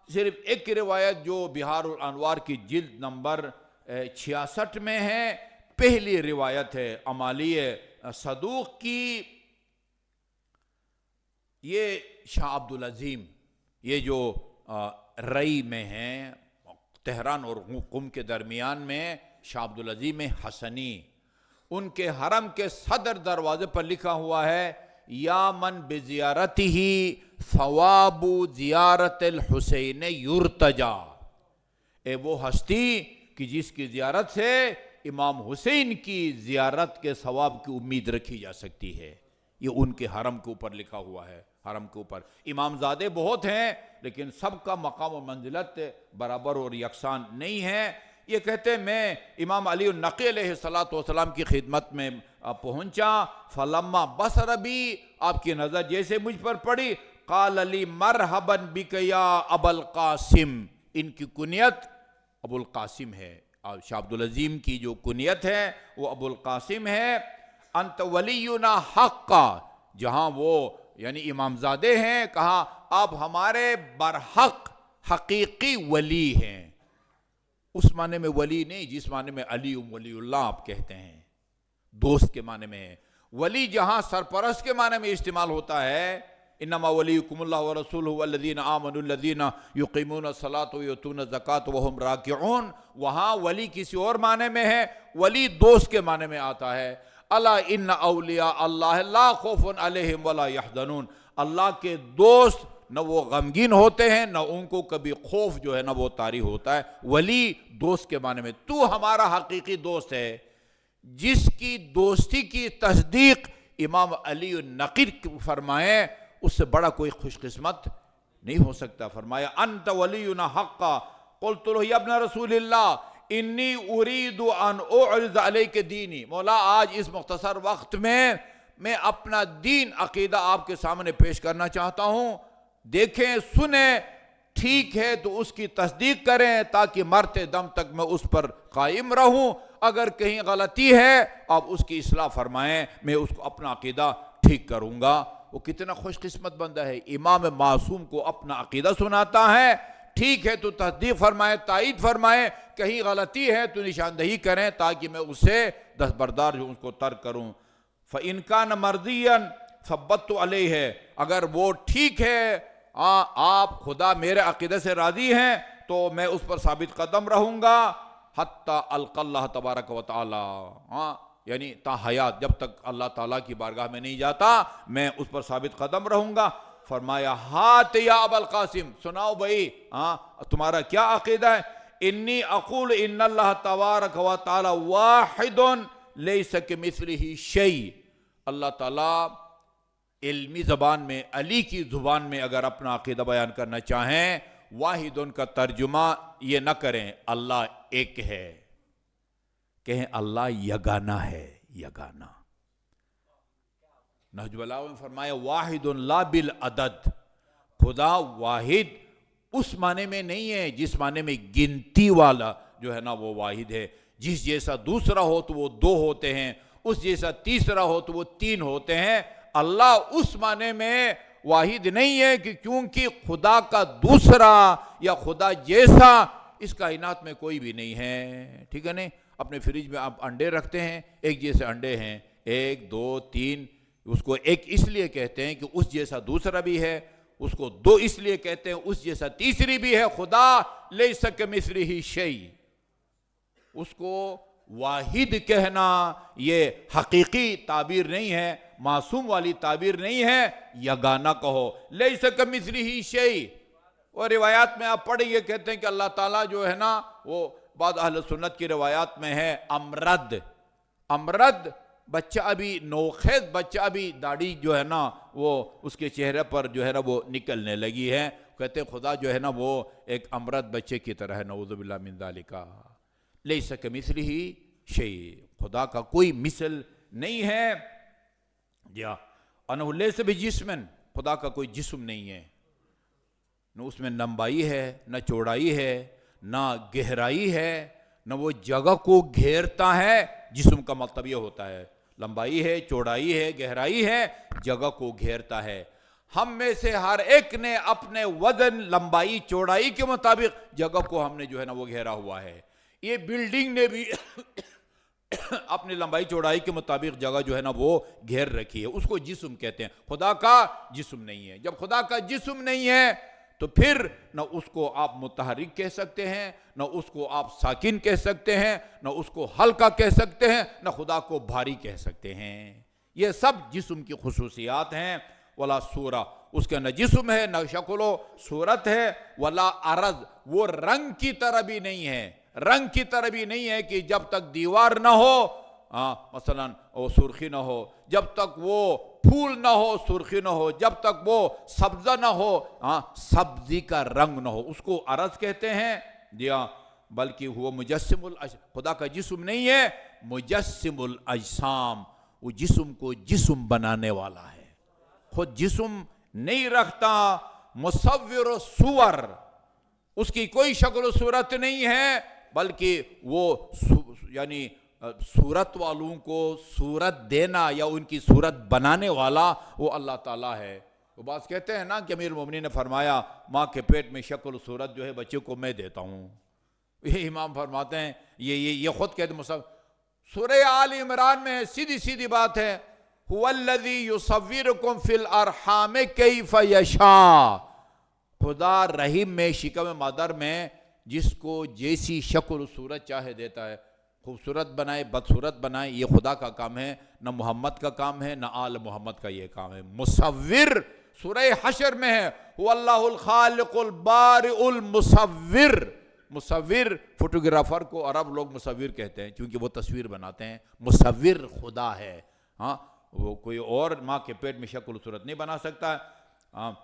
صرف ایک روایت جو بہار الانوار کی جلد نمبر 66 میں ہے، پہلی روایت ہے امالی صدوق کی. یہ شاہ عبدالعظیم، یہ جو رئی میں ہیں، تہران اور قم کے درمیان میں، شاہ عبدالعظیم حسنی، ان کے حرم کے صدر دروازے پر لکھا ہوا ہے یا من بزیارتہ ثواب زیارت الحسین یرتجا. وہ ہستی کہ جس کی زیارت سے امام حسین کی زیارت کے ثواب کی امید رکھی جا سکتی ہے. یہ ان کے حرم کے اوپر لکھا ہوا ہے. حرم کے اوپر امام زادے بہت ہیں، لیکن سب کا مقام و منزلت برابر اور یکساں نہیں ہے. یہ کہتے ہیں میں امام علی النقی علیہ السلام کی خدمت میں پہنچا، فلما بصر بی، آپ کی نظر جیسے مجھ پر پڑی، قال علی مرحبا بک یا ابا القاسم. ان کی کنیت ابو القاسم ہے. شاہ عبدالعظیم کی جو کنیت ہے وہ ابو القاسم ہے. انت ولینا حقا، جہاں وہ یعنی امام زادے ہیں، کہا آپ ہمارے برحق حقیقی ولی ہیں. اس معنی میں ولی نہیں جس معنی میں علی ولی اللہ آپ کہتے ہیں، دوست کے معنی میں ہے. ولی جہاں سرپرست کے معنی میں استعمال ہوتا ہے، انما ولیکم اللہ ورسولہ والذین آمنوا الذین یقیمون الصلاۃ ویؤتون الزکاۃ وہم راکعون، وہاں ولی کسی اور معنی میں ہے، ولی دوست کے معنی میں آتا ہے. الا ان اولیاء اللہ لا خوف علیہم ولا یحزنون، اللہ کے دوست نہ وہ غمگین ہوتے ہیں، نہ ان کو کبھی خوف جو ہے نہ وہ طاری ہوتا ہے. ولی دوست کے معنی میں. تو ہمارا حقیقی دوست ہے. جس کی دوستی کی تصدیق امام علی النقی فرمائے، اس سے بڑا کوئی خوش قسمت نہیں ہو سکتا. فرمایا انت ولینا حقا. قلت له یا ابن رسول اللہ انی ارید ان اعرض علیک دینی. مولا آج اس مختصر وقت میں اپنا دین عقیدہ آپ کے سامنے پیش کرنا چاہتا ہوں. دیکھیں سنیں، ٹھیک ہے تو اس کی تصدیق کریں تاکہ مرتے دم تک میں اس پر قائم رہوں. اگر کہیں غلطی ہے آپ اس کی اصلاح فرمائیں، میں اس کو اپنا عقیدہ ٹھیک کروں گا. وہ کتنا خوش قسمت بندہ ہے، امام معصوم کو اپنا عقیدہ سناتا ہے. ٹھیک ہے تو تصدیق فرمائیں، تائید فرمائیں، کہیں غلطی ہے تو نشاندہی کریں تاکہ میں اسے دستبردار جو اس کو ترک کروں. فَإِنْ كَانَ مَرْضِيًّا ثَبَّتُ عَلَيْهِ، اگر وہ ٹھیک ہے، آپ خدا میرے عقیدے سے راضی ہیں تو میں اس پر ثابت قدم رہوں گا حتی القی اللہ تبارک و تعالی، یعنی تا حیات، جب تک اللہ تعالیٰ کی بارگاہ میں نہیں جاتا میں اس پر ثابت قدم رہوں گا. فرمایا ہات یا ابا القاسم، سناؤ بھائی تمہارا کیا عقیدہ ہے. انی اقول ان اللہ تبارک و تعالی واحد لیس کمثلہ شیء. اللہ تعالیٰ علمی زبان میں، علی کی زبان میں اگر اپنا عقیدہ بیان کرنا چاہیں، واحد ان کا ترجمہ یہ نہ کریں اللہ ایک ہے، کہیں اللہ یگانہ ہے. یگانہ نہج البلاغہ میں فرمایا واحد لا بالعدد، خدا واحد اس معنی میں نہیں ہے جس معنی میں گنتی والا جو ہے نا وہ واحد ہے. جس جیسا دوسرا ہو تو وہ دو ہوتے ہیں، اس جیسا تیسرا ہو تو وہ تین ہوتے ہیں. اللہ اس معنی میں واحد نہیں ہے کہ کیونکہ خدا کا دوسرا یا خدا جیسا اس کائنات میں کوئی بھی نہیں ہے. ٹھیک ہے نہیں؟ اپنے فریج میں آپ انڈے رکھتے ہیں، ایک جیسے انڈے ہیں، 1 2 3، اس کو ایک اس لیے کہتے ہیں کہ اس جیسا دوسرا بھی ہے، اس کو 2 اس لیے کہتے ہیں اس جیسا تیسری بھی ہے. خدا لیس کمثلہ شیء، اس کو واحد کہنا یہ حقیقی تعبیر نہیں ہے، معصوم والی تعبیر نہیں ہے. یگانہ کہو، لیس کمثلہ شیء. اور روایات میں آپ پڑھیں یہ کہتے ہیں کہ اللہ تعالیٰ جو ہے نا وہ بعض اہل سنت کی روایات میں ہے امرد. امرد بچہ ابھی نوخیز بچہ ابھی داڑھی جو ہے نا وہ اس کے چہرے پر جو ہے نا وہ نکلنے لگی ہے. کہتے ہیں خدا جو ہے نا وہ ایک امرد بچے کی طرح ہے، نعوذ باللہ من ذالک. لیس کمثلہ شیء، خدا کا کوئی مثل نہیں ہے. انہ لیس بجسم، خدا کا کوئی جسم نہیں ہے، نہ اس میں لمبائی ہے، نہ چوڑائی ہے، نہ گہرائی ہے، نہ وہ جگہ کو گھیرتا ہے. جسم کا مطلب یہ ہوتا ہے لمبائی ہے، چوڑائی ہے، گہرائی ہے، جگہ کو گھیرتا ہے. ہم میں سے ہر ایک نے اپنے وزن، لمبائی، چوڑائی کے مطابق جگہ کو ہم نے جو ہے نا وہ گھیرا ہوا ہے. یہ بلڈنگ نے بھی اپنی لمبائی چوڑائی کے مطابق جگہ جو ہے نا وہ گھیر رکھی ہے. اس کو جسم کہتے ہیں. خدا کا جسم نہیں ہے. جب خدا کا جسم نہیں ہے تو پھر نہ اس کو آپ متحرک کہہ سکتے ہیں، نہ اس کو آپ ساکن کہہ سکتے ہیں، نہ اس کو ہلکا کہہ سکتے ہیں، نہ خدا کو بھاری کہہ سکتے ہیں. یہ سب جسم کی خصوصیات ہیں. ولا صورہ، اس کا نہ جسم ہے، نہ شکل و صورت ہے. ولا عرض، وہ رنگ کی طرح بھی نہیں ہے. رنگ کی طرح بھی نہیں ہے کہ جب تک دیوار نہ ہو مثلا وہ سرخی نہ ہو، جب تک وہ پھول نہ ہو سرخی نہ ہو، جب تک وہ سبزہ نہ ہو سبزی کا رنگ نہ ہو، اس کو عرض کہتے ہیں. جی ہاں، بلکہ وہ مجسم خدا کا جسم نہیں ہے، مجسم الاجسام، وہ جسم کو جسم بنانے والا ہے. خود جسم نہیں رکھتا. مصور الصور، اس کی کوئی شکل و صورت نہیں ہے، بلکہ وہ یعنی صورت والوں کو صورت دینا یا ان کی صورت بنانے والا وہ اللہ تعالیٰ ہے. وہ بات کہتے ہیں نا کہ امیر المومنین نے فرمایا ماں کے پیٹ میں شکل و صورت جو ہے بچے کو میں دیتا ہوں. یہ امام فرماتے ہیں، یہ خود کہتے ہیں. سورہ آل عمران میں سیدھی سیدھی بات ہے، هو الذی یصورکم فی الارحام کیف یشاء. خدا رحم میں، شکم مادر میں جس کو جیسی شکل و صورت چاہے دیتا ہے. خوبصورت بنائے، بدصورت بنائے، یہ خدا کا کام ہے، نہ محمد کا کام ہے، نہ آل محمد کا یہ کام ہے. مصور سورہ حشر میں ہے، هو اللہ الخالق البارئ المصور. مصور فوٹوگرافر کو عرب لوگ مصور کہتے ہیں کیونکہ وہ تصویر بناتے ہیں. مصور خدا ہے. وہ کوئی اور ماں کے پیٹ میں شکل و صورت نہیں بنا سکتا.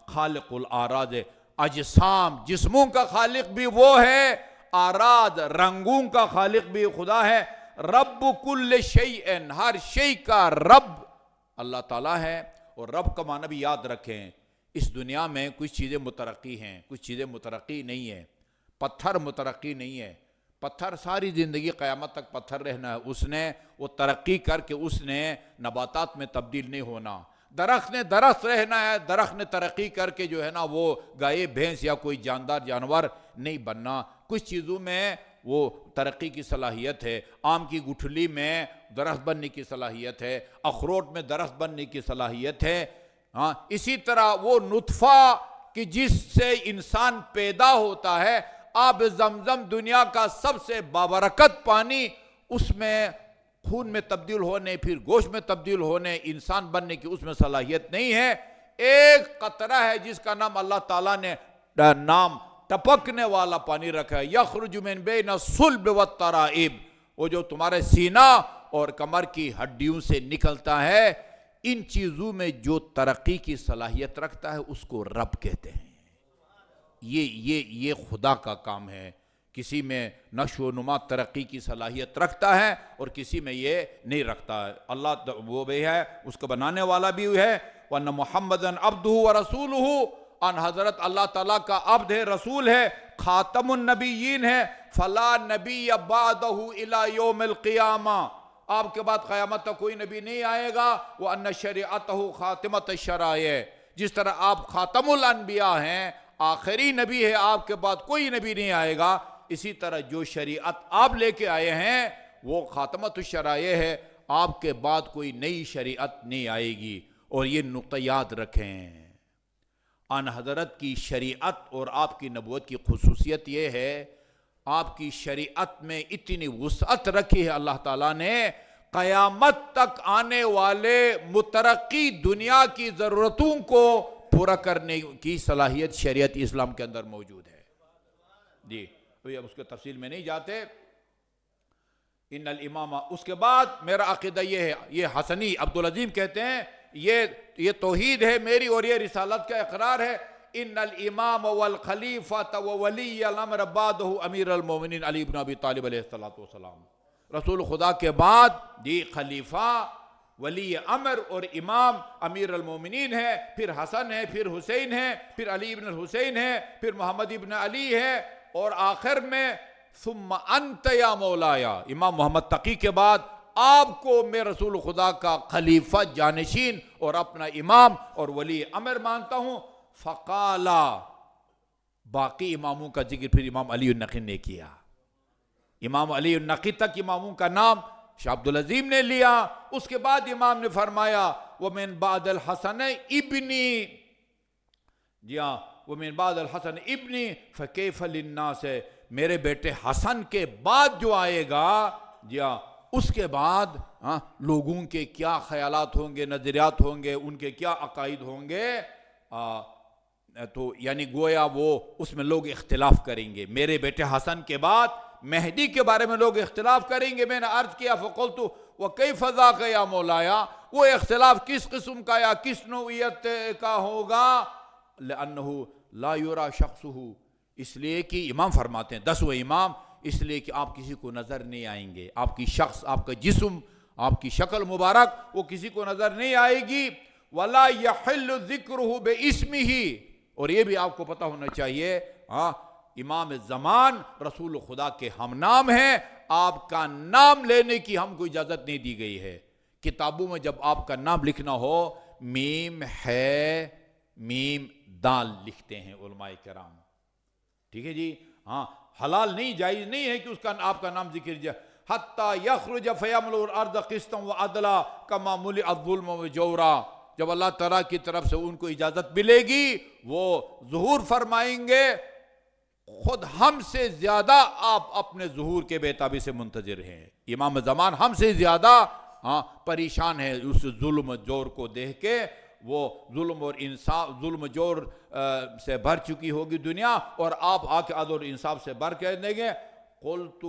خالق الاراض اجسام، جسموں کا خالق بھی وہ ہے، آراض رنگوں کا خالق بھی خدا ہے. رب کل شیء، ہر شیء کا رب اللہ تعالیٰ ہے. اور رب کا معنی بھی یاد رکھیں. اس دنیا میں کچھ چیزیں مترقی ہیں، کچھ چیزیں مترقی نہیں ہیں. پتھر مترقی نہیں ہے. پتھر ساری زندگی قیامت تک پتھر رہنا ہے. اس نے وہ ترقی کر کے اس نے نباتات میں تبدیل نہیں ہونا. درخت نے درخت رہنا ہے. درخت نے ترقی کر کے جو ہے نا وہ گائے بھینس یا کوئی جاندار جانور نہیں بننا. کچھ چیزوں میں وہ ترقی کی صلاحیت ہے. آم کی گٹھلی میں درخت بننے کی صلاحیت ہے، اخروٹ میں درخت بننے کی صلاحیت ہے. اسی طرح وہ نطفہ کہ جس سے انسان پیدا ہوتا ہے، آب زمزم دنیا کا سب سے بابرکت پانی، اس میں خون میں تبدیل ہونے، پھر گوشت میں تبدیل ہونے، انسان بننے کی اس میں صلاحیت نہیں ہے. ایک قطرہ ہے جس کا نام اللہ تعالیٰ نے نام ٹپکنے والا پانی رکھا ہے. یخرج من بین الصلب والترائب، وہ جو تمہارے سینہ اور کمر کی ہڈیوں سے نکلتا ہے. ان چیزوں میں جو ترقی کی صلاحیت رکھتا ہے اس کو رب کہتے ہیں. یہ خدا کا کام ہے. کسی میں نشو و نما ترقی کی صلاحیت رکھتا ہے اور کسی میں یہ نہیں رکھتا ہے. اللہ وہ بھی ہے، اس کو بنانے والا بھی ہے. وَأَنَّ مُحَمَّدًا عَبْدُهُ وَرَسُولُهُ، ان حضرت اللہ تعالیٰ کا عبد ہے، رسول ہے، خاتم النبیین ہے. فَلَا نَبِيَّ بَعْدَهُ إِلَى يَوْمِ الْقِيَامَةِ، آپ کے بعد قیامت تک کوئی نبی نہیں آئے گا. وَأَنَّ شَرِعَتَهُ خَاتِمَةَ الشَّرَائِعِ، جس طرح آپ خاتم الانبیاء ہیں، آخری نبی ہے، آپ کے بعد کوئی نبی نہیں آئے گا، اسی طرح جو شریعت آپ لے کے آئے ہیں وہ خاتمۃ الشرائع ہے. آپ کے بعد کوئی نئی شریعت نہیں آئے گی. اور یہ نقطہ یاد رکھیں، آن حضرت کی شریعت اور آپ کی نبوت کی خصوصیت یہ ہے، آپ کی شریعت میں اتنی وسعت رکھی ہے اللہ تعالیٰ نے، قیامت تک آنے والے مترقی دنیا کی ضرورتوں کو پورا کرنے کی صلاحیت شریعت اسلام کے اندر موجود ہے. جی اب اس کے تفصیل میں نہیں جاتے. ان الامام، اس کے بعد میرا عقیدہ یہ ہے، یہ حسنی عبدالعظیم کہتے ہیں، یہ توحید ہے میری اور یہ رسالت کا اقرار ہے. ان الامام والخلیفۃ وولی الامر بعدہ امیر المومنین علی بن ابی طالب علیہ السلام. رسول خدا کے بعد جی خلیفہ، ولی امر اور امام امیر المومنین ہے، پھر حسن ہے، پھر حسین ہے، پھر علی ابن الحسین ہے، پھر محمد ابن علی ہے، اور آخر میں ثم انت یا مولایا، امام محمد تقی کے بعد آپ کو میں رسول خدا کا خلیفہ جانشین اور اپنا امام اور ولی امر مانتا ہوں۔ فقالا، باقی اماموں کا ذکر پھر امام علی النقی نے کیا۔ امام علی النقی تک اماموں کا نام شاہ عبدالعظیم نے لیا۔ اس کے بعد امام نے فرمایا وَمِن بَعْدَ الْحَسَنِ ابنی، جی ہاں، وَمِن بَعْدَ الْحَسَنِ ابنی فَكَيْفَ لِلنَّاسِ، میرے بیٹے حسن کے بعد جو آئے گا، جی ہاں، اس کے بعد لوگوں کے کیا خیالات ہوں گے، نظریات ہوں گے، ان کے کیا عقائد ہوں گے، تو یعنی گویا وہ اس میں لوگ اختلاف کریں گے۔ میرے بیٹے حسن کے بعد مہدی کے بارے میں لوگ اختلاف کریں گے۔ میں نے عرض کیا فقلت وکیف ذاک یا مولایا، وہ اختلاف کس قسم کا یا کس نوعیت کا ہوگا؟ لأنہ لا یرا شخصہ، اس لیے کہ امام فرماتے ہیں 10ویں امام، اس لیے کہ آپ کسی کو نظر نہیں آئیں گے، آپ کی شخص، آپ کا جسم، آپ کی شکل مبارک وہ کسی کو نظر نہیں آئے گی۔ ولا یحل ذکرہ باسمہ، اور یہ بھی آپ کو پتہ ہونا چاہیے، امام زمان رسول خدا کے ہم نام ہیں، آپ کا نام لینے کی ہم کو اجازت نہیں دی گئی ہے۔ کتابوں میں جب آپ کا نام لکھنا ہو میم ہے میم دال لکھتے ہیں علماء کرام، ٹھیک ہے جی، حلال نہیں، جائز نہیں ہے کہ اس کا آپ کا نام ذکر جائے۔ حتی یخرج فیملؤ الارض قسطا وعدلا کما ملئ الظلم وجورا، جب اللہ تعالیٰ کی طرف سے ان کو اجازت ملے گی وہ ظہور فرمائیں گے، خود ہم سے زیادہ آپ اپنے ظہور کے بے تابی سے منتظر ہیں۔ امام زمان ہم سے زیادہ پریشان ہے اس ظلم و جور کو دیکھ کے، وہ ظلم اور انصاف، ظلم و جور سے بھر چکی ہوگی دنیا، اور آپ آ کے عدل اور انصاف سے بھر کہہ دیں گے قلت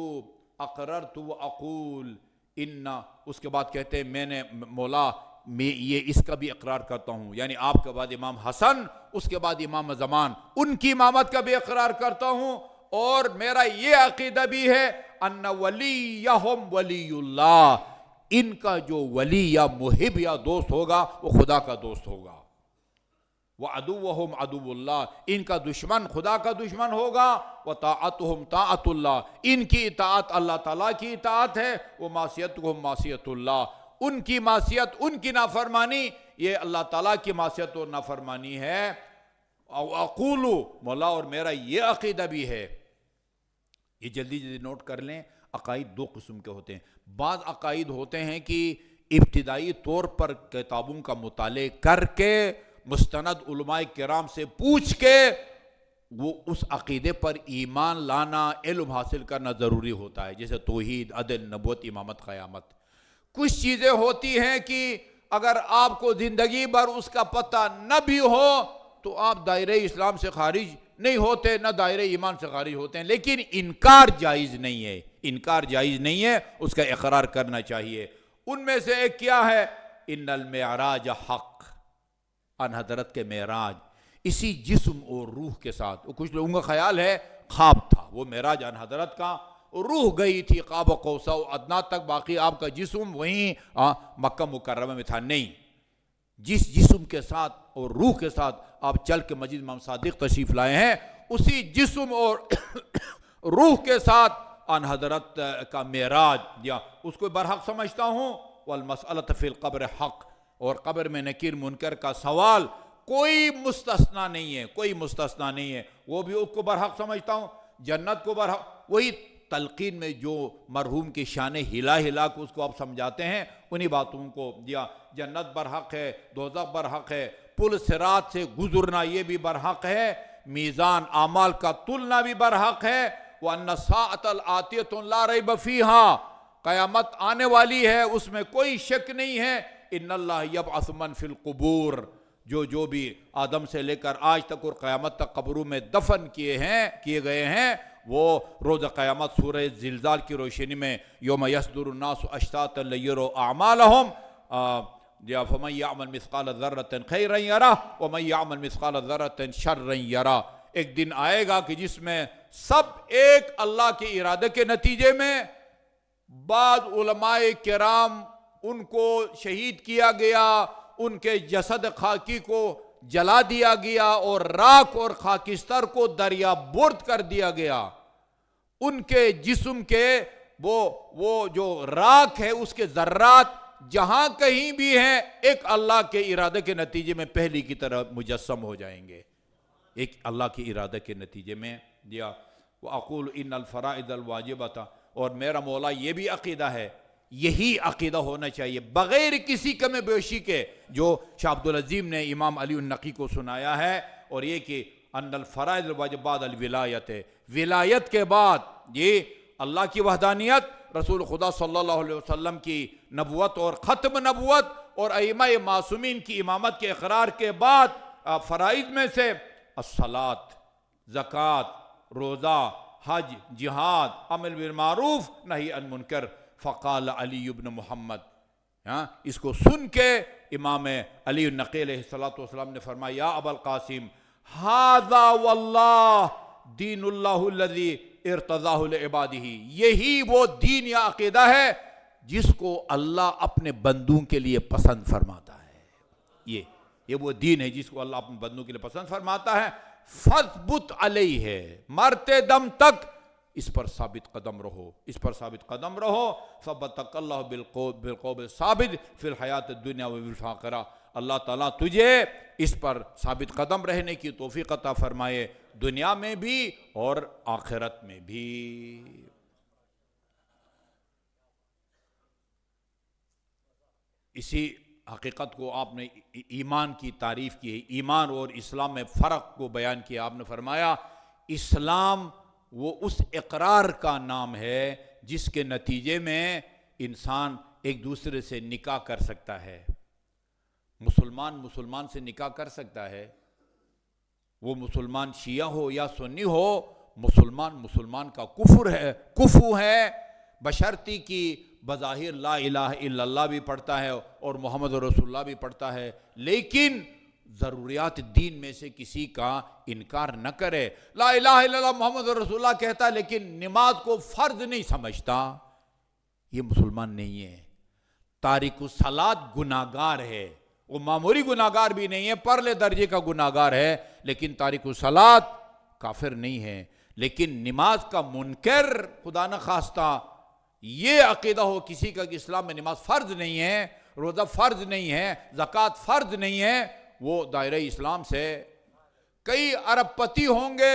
اقررت واقول ان، اس کے بعد کہتے ہیں میں نے مولا میں یہ اس کا بھی اقرار کرتا ہوں، یعنی آپ کے بعد امام حسن، اس کے بعد امام زمان، ان کی امامت کا بھی اقرار کرتا ہوں، اور میرا یہ عقیدہ بھی ہے ان ولیہم ولی اللہ، ان کا جو ولی یا محب یا دوست ہوگا وہ خدا کا دوست ہوگا، وعدوہم عدو اللہ، ان کا دشمن خدا کا دشمن ہوگا، وطاعتہم طاعت اللہ، ان کی اطاعت اللہ تعالیٰ کی اطاعت ہے، ومعصیتہم معصیت اللہ، ان کی معصیت، ان کی نافرمانی یہ اللہ تعالیٰ کی معصیت اور نافرمانی ہے۔ اقولو، مولا اور میرا یہ عقیدہ بھی ہے، یہ جلدی جلدی نوٹ کر لیں، عقائد دو قسم کے ہوتے ہیں۔ بعض عقائد ہوتے ہیں کہ ابتدائی طور پر کتابوں کا مطالعہ کر کے مستند علماء کرام سے پوچھ کے وہ اس عقیدے پر ایمان لانا، علم حاصل کرنا ضروری ہوتا ہے، جیسے توحید، عدل، نبوت، امامت، قیامت۔ کچھ چیزیں ہوتی ہیں کہ اگر آپ کو زندگی بھر اس کا پتہ نہ بھی ہو تو آپ دائرہ اسلام سے خارج نہیں ہوتے، نہ دائرہ ایمان سے خارج ہوتے ہیں، لیکن انکار جائز نہیں ہے، انکار جائز نہیں ہے، اس کا اقرار کرنا چاہیے۔ ان میں سے ایک کیا ہے؟ ان المعراج حق، ان حضرت کے معراج اسی جسم اور روح کے ساتھ، کچھ لوگوں کا خیال ہے خواب تھا، وہ معراج ان حضرت کا روح گئی تھی قاب قوسا ادنا تک، باقی آپ کا جسم وہیں مکہ مکرمہ میں تھا۔ نہیں، جس جسم کے ساتھ اور روح کے ساتھ آپ چل کے مسجد امام صادق تشریف لائے ہیں، اسی جسم اور روح کے ساتھ ان حضرت کا معراج، یا اس کو برحق سمجھتا ہوں۔ والمسألۃ فی القبر حق، اور قبر میں نکیر منکر کا سوال کوئی مستثنا نہیں ہے، کوئی مستثنا نہیں ہے، وہ بھی اس کو برحق سمجھتا ہوں۔ جنت کو برحق، وہی تلقین میں جو مرحوم کی شان ہلا ہلا کو اس کو آپ سمجھاتے ہیں، انہی باتوں کو دیا۔ جنت برحق ہے، دوزخ برحق ہے، پل صراط سے گزرنا یہ بھی برحق ہے، میزان اعمال کا تلنا بھی برحق ہے۔ وَأَنَّ السَّاعَةَ الْآتِيَةُ لَا رَيْبَ فِيهَا، قیامت آنے والی ہے، اس میں کوئی شک نہیں ہے۔ إِنَّ اللَّهَ يَبْعَثُ مَن فِي الْقُبُورِ، جو بھی آدم سے لے کر آج تک اور قیامت تک قبروں میں دفن کیے گئے ہیں، وہ روز قیامت سورہ زلزال کی روشنی میں یوم یصدر الناس اشتاتا لیروا اعمالہم، فمن یعمل مثقال ذرۃ خیرا یرہ ومن یعمل مثقال ذرۃ شرا یرہ، ایک دن آئے گا کہ جس میں سب ایک اللہ کے ارادے کے نتیجے میں، بعض علماء کرام ان کو شہید کیا گیا، ان کے جسد خاکی کو جلا دیا گیا اور راکھ اور خاکستر کو دریا برد کر دیا گیا، ان کے جسم کے وہ جو راکھ ہے اس کے ذرات جہاں کہیں بھی ہیں ایک اللہ کے ارادے کے نتیجے میں پہلی کی طرح مجسم ہو جائیں گے، ایک اللہ کے ارادے کے نتیجے میں دیا۔ وَأَقُولُ إِنَّ الْفَرَائِضَ الْوَاجِبَةَ، اور میرا مولا یہ بھی عقیدہ ہے، یہی عقیدہ ہونا چاہیے بغیر کسی کم بیشی کے جو شاہ عبدالعظیم نے امام علی النقی کو سنایا ہے، اور یہ کہ ان الفرائض الواجب بعد الولایت، ولایت کے بعد یہ اللہ کی وحدانیت، رسول خدا صلی اللہ علیہ وسلم کی نبوت اور ختم نبوت اور ائمہ معصومین کی امامت کے اقرار کے بعد فرائض میں سے الصلاۃ، زکوٰۃ، روزہ، حج، جہاد، امر بالمعروف، نہی عن منکر۔ فقال علی بن محمد، اس کو سن کے امام علی النقی علیہ السلام نے فرمایا، یا ابا القاسم ھذا واللہ دین اللہ الذی ارتضاہ لعبادہ، یہی وہ دین یا عقیدہ ہے جس کو اللہ اپنے بندوں کے لیے پسند فرماتا ہے، یہ وہ دین ہے جس کو اللہ اپنے بندوں کے لیے پسند فرماتا ہے۔ فَاثْبُتْ عَلَيْهِ، مرتے دم تک اس پر ثابت قدم رہو، اس پر ثابت قدم رہو۔ فَبَتَّقَ اللَّهُ بِالْقَوْلِ الثَّابِتِ فِي الْحَيَاةِ الدُّنْيَا وَفِي الْآخِرَةِ، اللہ تعالیٰ تجھے اس پر ثابت قدم رہنے کی توفیق عطا فرمائے، دنیا میں بھی اور آخرت میں بھی۔ اسی حقیقت کو آپ نے ایمان کی تعریف کی، ایمان اور اسلام میں فرق کو بیان کیا۔ آپ نے فرمایا اسلام وہ اس اقرار کا نام ہے جس کے نتیجے میں انسان ایک دوسرے سے نکاح کر سکتا ہے، مسلمان سے نکاح کر سکتا ہے، وہ مسلمان شیعہ ہو یا سنی ہو، مسلمان کا کفر ہے بشرطی کی بظاہر لا الہ الا اللہ بھی پڑھتا ہے اور محمد رسول اللہ بھی پڑھتا ہے، لیکن ضروریات دین میں سے کسی کا انکار نہ کرے۔ لا الہ الا اللہ محمد رسول اللہ کہتا ہے لیکن نماز کو فرض نہیں سمجھتا، یہ مسلمان نہیں ہے۔ تارک الصلاۃ گناہگار ہے، وہ معمولی گناہگار بھی نہیں ہے، پرلے درجے کا گناہگار ہے، لیکن تارک الصلاۃ کافر نہیں ہے۔ لیکن نماز کا منکر خدا نہ خواستہ یہ عقیدہ ہو کسی کا کہ اسلام میں نماز فرض نہیں ہے، روزہ فرض نہیں ہے، زکوٰۃ فرض نہیں ہے، وہ دائرہ اسلام سے کئی ارب پتی ہوں گے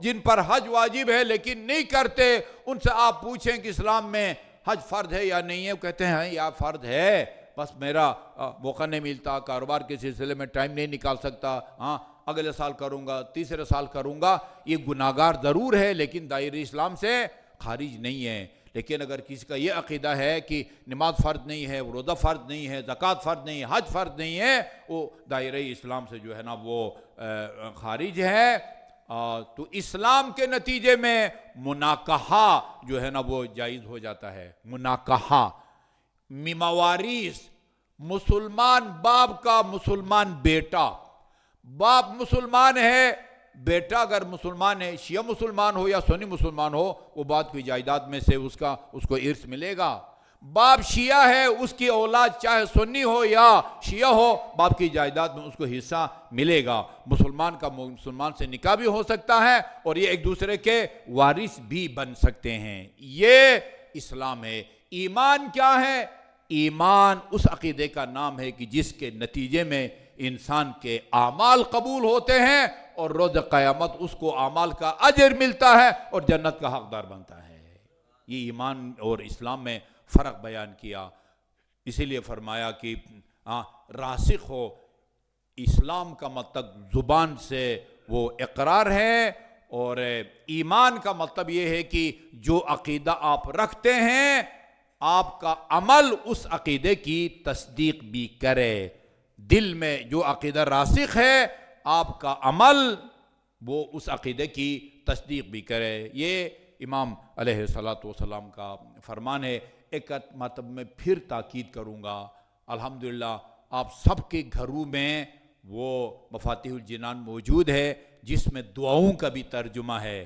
جن پر حج واجب ہے لیکن نہیں کرتے، ان سے آپ پوچھیں کہ اسلام میں حج فرض ہے یا نہیں ہے، وہ کہتے ہیں یا فرض ہے، بس میرا موقع نہیں ملتا، کاروبار کے سلسلے میں ٹائم نہیں نکال سکتا، ہاں اگلے سال کروں گا، تیسرے سال کروں گا۔ یہ گناہگار ضرور ہے لیکن دائرہ اسلام سے خارج نہیں ہے۔ لیکن اگر کسی کا یہ عقیدہ ہے کہ نماز فرض نہیں ہے، روزہ فرض نہیں ہے، زکوٰۃ فرض نہیں ہے، حج فرض نہیں ہے، وہ دائرہ اسلام سے جو ہے نا وہ خارج ہے۔ تو اسلام کے نتیجے میں مناکحہ جو ہے نا وہ جائز ہو جاتا ہے۔ مناکحہ، مواریث، مسلمان باپ کا مسلمان بیٹا، باپ مسلمان ہے، بیٹا اگر مسلمان ہے، شیعہ مسلمان ہو یا سنی مسلمان ہو، وہ باپ کی جائیداد میں سے اس کو ارث ملے گا۔ باپ شیعہ ہے، اس کی اولاد چاہے سنی ہو یا شیعہ ہو، باپ کی جائیداد میں اس کو حصہ ملے گا۔ مسلمان کا مسلمان سے نکاح بھی ہو سکتا ہے اور یہ ایک دوسرے کے وارث بھی بن سکتے ہیں۔ یہ اسلام ہے۔ ایمان کیا ہے؟ ایمان اس عقیدے کا نام ہے کہ جس کے نتیجے میں انسان کے اعمال قبول ہوتے ہیں اور روز قیامت اس کو اعمال کا اجر ملتا ہے اور جنت کا حقدار بنتا ہے۔ یہ ایمان اور اسلام میں فرق بیان کیا، اسی لیے فرمایا کہ راسخ ہو۔ اسلام کا مطلب زبان سے وہ اقرار ہے، اور ایمان کا مطلب یہ ہے کہ جو عقیدہ آپ رکھتے ہیں آپ کا عمل اس عقیدے کی تصدیق بھی کرے۔ دل میں جو عقیدہ راسخ ہے آپ کا عمل وہ اس عقیدے کی تصدیق بھی کرے۔ یہ امام علیہ السلام کا فرمان ہے۔ ایک مطلب میں پھر تاکید کروں گا، الحمدللہ آپ سب کے گھروں میں وہ مفاتیح الجنان موجود ہے جس میں دعاؤں کا بھی ترجمہ ہے،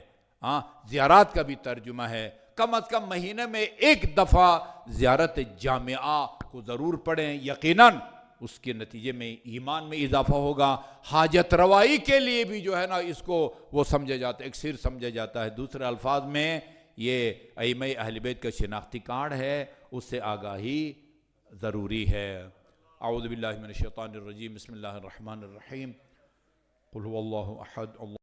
زیارات کا بھی ترجمہ ہے۔ کم از کم مہینے میں ایک دفعہ زیارت جامعہ کو ضرور پڑھیں، یقیناً اس کے نتیجے میں ایمان میں اضافہ ہوگا۔ حاجت روائی کے لیے بھی جو ہے نا اس کو وہ سمجھا جاتا ہے، ایک سر سمجھا جاتا ہے۔ دوسرے الفاظ میں یہ ائمہ اہل بیت کا شناختی کارڈ ہے، اس سے آگاہی ضروری ہے۔ اعوذ باللہ من الشیطان الرجیم، بسم اللہ الرحمن الرحیم، قل هو اللہ احد اللہ